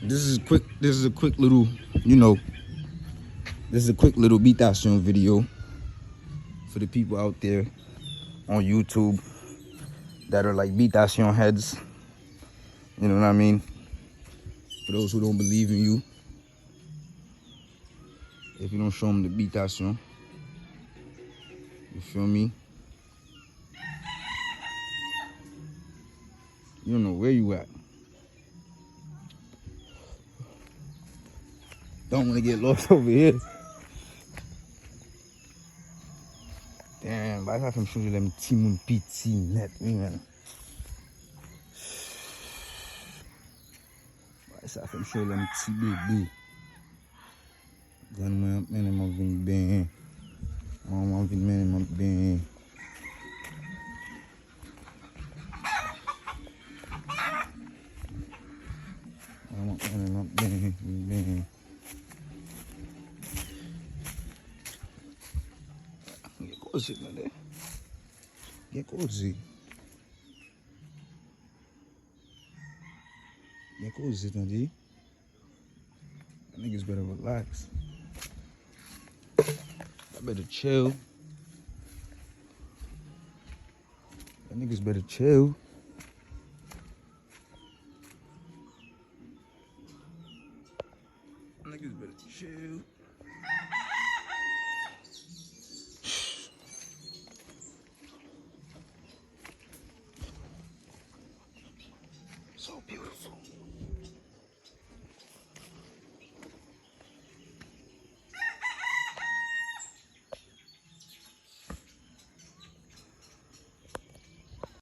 This is a quick little, you know, this is a quick little Bitasyon video for the people out there on YouTube that are like Bitasyon heads. You know what I mean? For those who don't believe in you, if you don't show them the Bitasyon, you feel me? You don't know where you at. Don't want to get lost over here. Damn, ba sa fèm chonje lèm ti moun piti net, man. Ba sa fèm chonje lèm ti bébé. Dan mwen mwen vin ben. Mwen vin mwen ben. Ben. Get cozy, man. Get cozy. Get cozy, Tandy. That niggas better relax. I better chill. That niggas better chill. Niggas better chill. So beautiful.